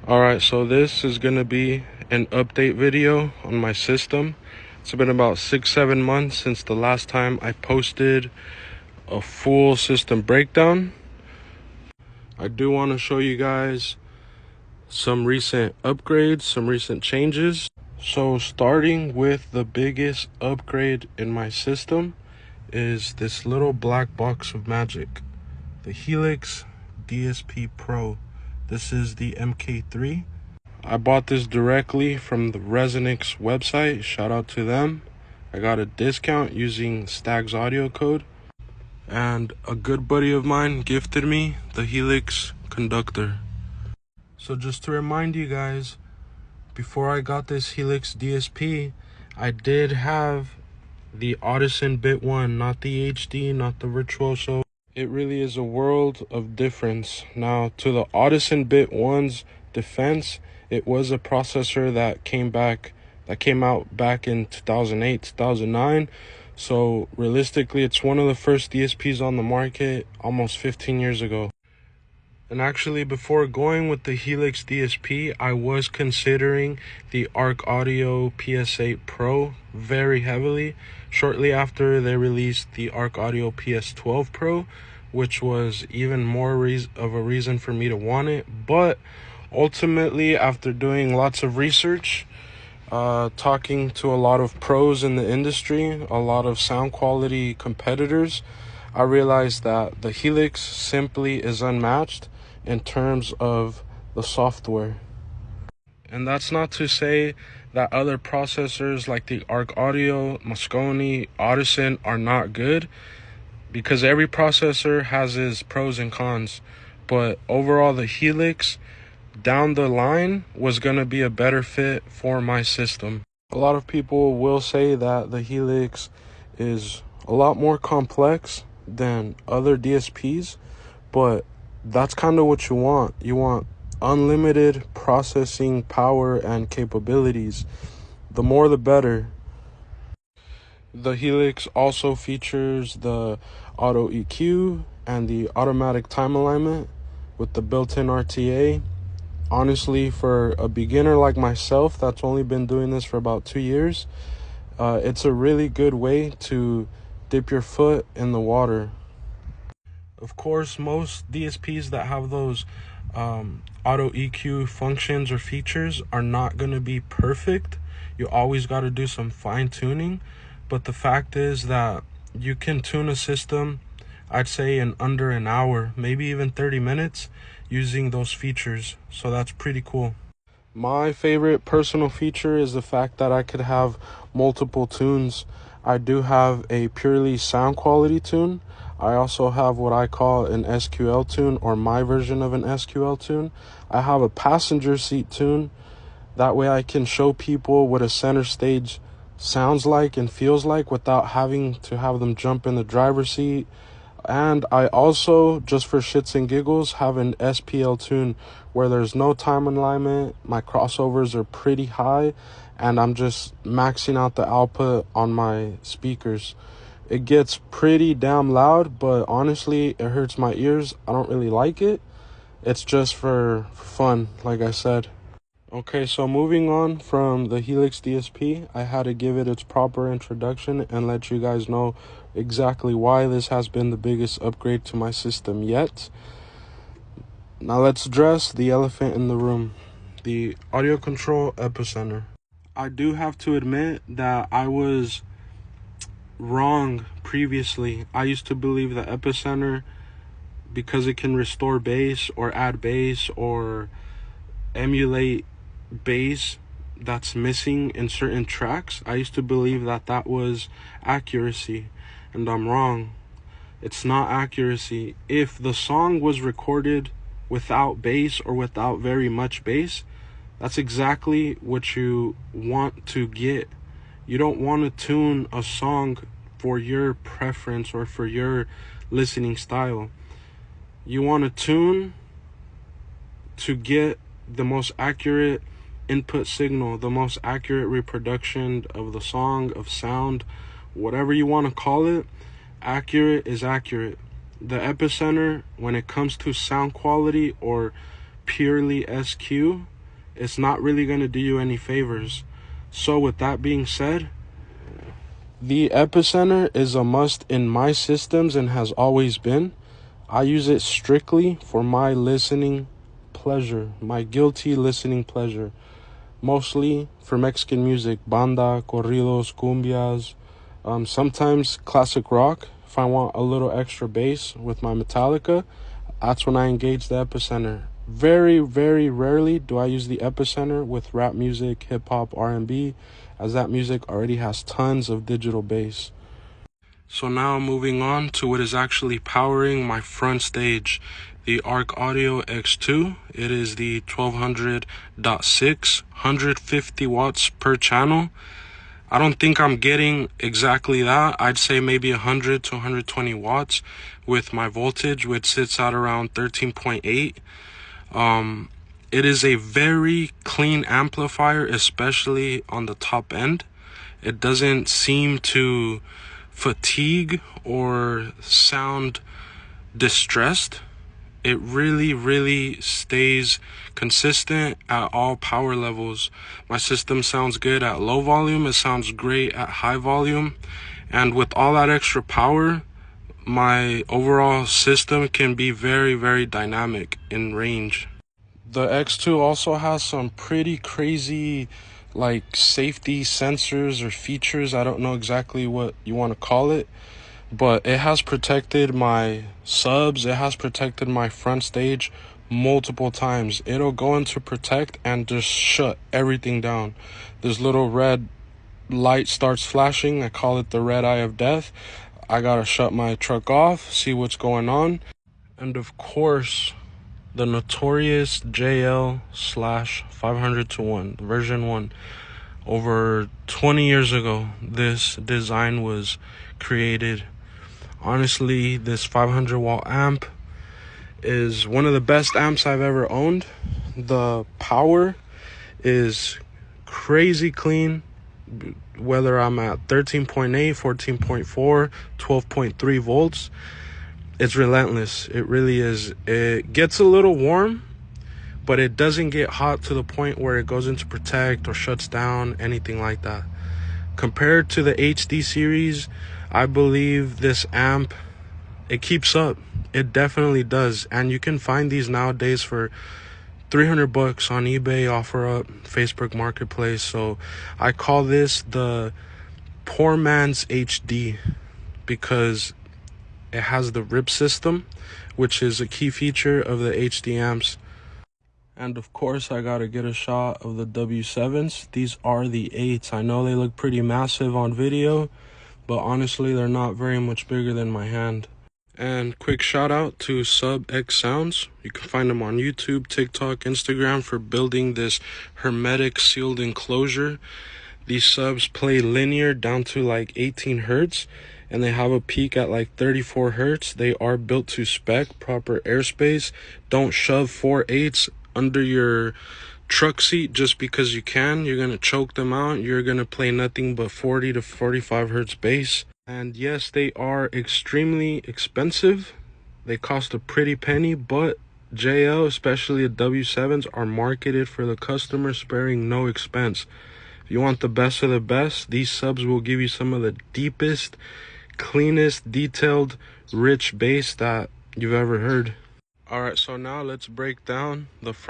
Alright, so this is going to be an update video on my system. It's been about 6-7 months since the last time I posted a full system breakdown. I do want to show you guys some recent upgrades, some recent changes. So starting with the biggest upgrade in my system is this little black box of magic, the Helix DSP Pro. This is the MK3. I bought this directly from the Resonix website. Shout out to them. I got a discount using Stag's audio code. And a good buddy of mine gifted me the Helix conductor. So just to remind you guys, before I got this Helix DSP, I did have the Pt.1, not the HD, not the Virtuoso. It really is a world of difference. Now, to the Pt.1's defense, it was a processor that came out back in 2008, 2009. So realistically, it's one of the first DSPs on the market almost 15 years ago. And actually, before going with the Helix DSP, I was considering the Arc Audio PS8 Pro very heavily. Shortly after they released the Arc Audio PS12 Pro, which was even more of a reason for me to want it. But ultimately, after doing lots of research, talking to a lot of pros in the industry, a lot of sound quality competitors, I realized that the Helix simply is unmatched in terms of the software. And that's not to say that other processors like the Arc Audio, Moscone, Audison are not good, because every processor has its pros and cons. But overall, the Helix down the line was going to be a better fit for my system. A lot of people will say that the Helix is a lot more complex than other DSPs, but that's kind of what you want. You want unlimited processing power and capabilities. The more the better. The Helix also features the auto EQ and the automatic time alignment with the built-in RTA. Honestly, for a beginner like myself that's only been doing this for about 2 years, it's a really good way to dip your foot in the water. Of course, most DSPs that have those auto EQ functions or features are not going to be perfect. You always got to do some fine tuning. But the fact is that you can tune a system, I'd say, in under an hour, maybe even 30 minutes using those features. So that's pretty cool. My favorite personal feature is the fact that I could have multiple tunes. I do have a purely sound quality tune. I also have what I call an SQL tune, or my version of an SQL tune. I have a passenger seat tune. That way I can show people what a center stage sounds like and feels like without having to have them jump in the driver's seat. And I also, just for shits and giggles, have an SPL tune where there's no time alignment. My crossovers are pretty high, and I'm just maxing out the output on my speakers. It gets pretty damn loud, but honestly, it hurts my ears. I don't really like it. It's just for fun, like I said. Okay, so moving on from the Helix DSP, I had to give it its proper introduction and let you guys know exactly why this has been the biggest upgrade to my system yet. Now let's address the elephant in the room, the AudioControl Epicenter. I do have to admit that I was wrong previously. I used to believe the Epicenter, because it can restore bass or add bass or emulate bass that's missing in certain tracks, I used to believe that that was accuracy, and I'm wrong. It's not accuracy. If the song was recorded without bass or without very much bass, that's exactly what you want to get. You don't want to tune a song for your preference or for your listening style. You want to tune to get the most accurate input signal, the most accurate reproduction of the song, of sound, whatever you want to call it. Accurate is accurate. The Epicenter, when it comes to sound quality or purely SQ, it's not really going to do you any favors. So with that being said, the Epicenter is a must in my systems and has always been. I use it strictly for my listening pleasure, my guilty listening pleasure. Mostly for Mexican music, banda, corridos, cumbias, sometimes classic rock. If I want a little extra bass with my Metallica, that's when I engage the Epicenter. Very, very rarely do I use the Epicenter with rap music, hip-hop, R&B, as that music already has tons of digital bass. So now moving on to what is actually powering my front stage, the Arc Audio X2. It is the 1200.6, 150 watts per channel. I don't think I'm getting exactly that. I'd say maybe 100 to 120 watts with my voltage, which sits at around 13.8. It is a very clean amplifier, especially on the top end. It doesn't seem to fatigue or sound distressed. It really stays consistent at all power levels. My system sounds good at low volume, it sounds great at high volume, and with all that extra power, my overall system can be very dynamic in range. The X2 also has some pretty crazy like safety sensors or features. I don't know exactly what you want to call it, but it has protected my subs, it has protected my front stage multiple times. It'll go into protect and just shut everything down. This little red light starts flashing. I call it the red eye of death. I gotta shut my truck off, see what's going on. And of course, the notorious JL/500-1, version 1. Over 20 years ago, this design was created. Honestly, this 500 watt amp is one of the best amps I've ever owned. The power is crazy clean, whether I'm at 13.8, 14.4, 12.3 volts. It's relentless. It really is. It gets a little warm, but it doesn't get hot to the point where it goes into protect or shuts down, anything like that. Compared to the HD series, I believe this amp, it keeps up. It definitely does. And you can find these nowadays for $300 on eBay, OfferUp, Facebook Marketplace. So I call this the poor man's HD because it has the rip system, which is a key feature of the HD amps. And of course, I gotta get a shot of the W7s. These are the 8s. I know they look pretty massive on video, but honestly, they're not very much bigger than my hand. And quick shout out to Sub X Sounds. You can find them on YouTube, TikTok, Instagram for building this hermetic sealed enclosure. These subs play linear down to like 18 hertz, and they have a peak at like 34 hertz. They are built to spec, proper airspace. Don't shove 4/8 under your truck seat just because you can. You're gonna choke them out. You're gonna play nothing but 40 to 45 hertz bass. And yes, they are extremely expensive. They cost a pretty penny, but JL, especially the W7s, are marketed for the customer, sparing no expense. If you want the best of the best, these subs will give you some of the deepest, cleanest, detailed, rich bass that you've ever heard. Alright, so now let's break down the front.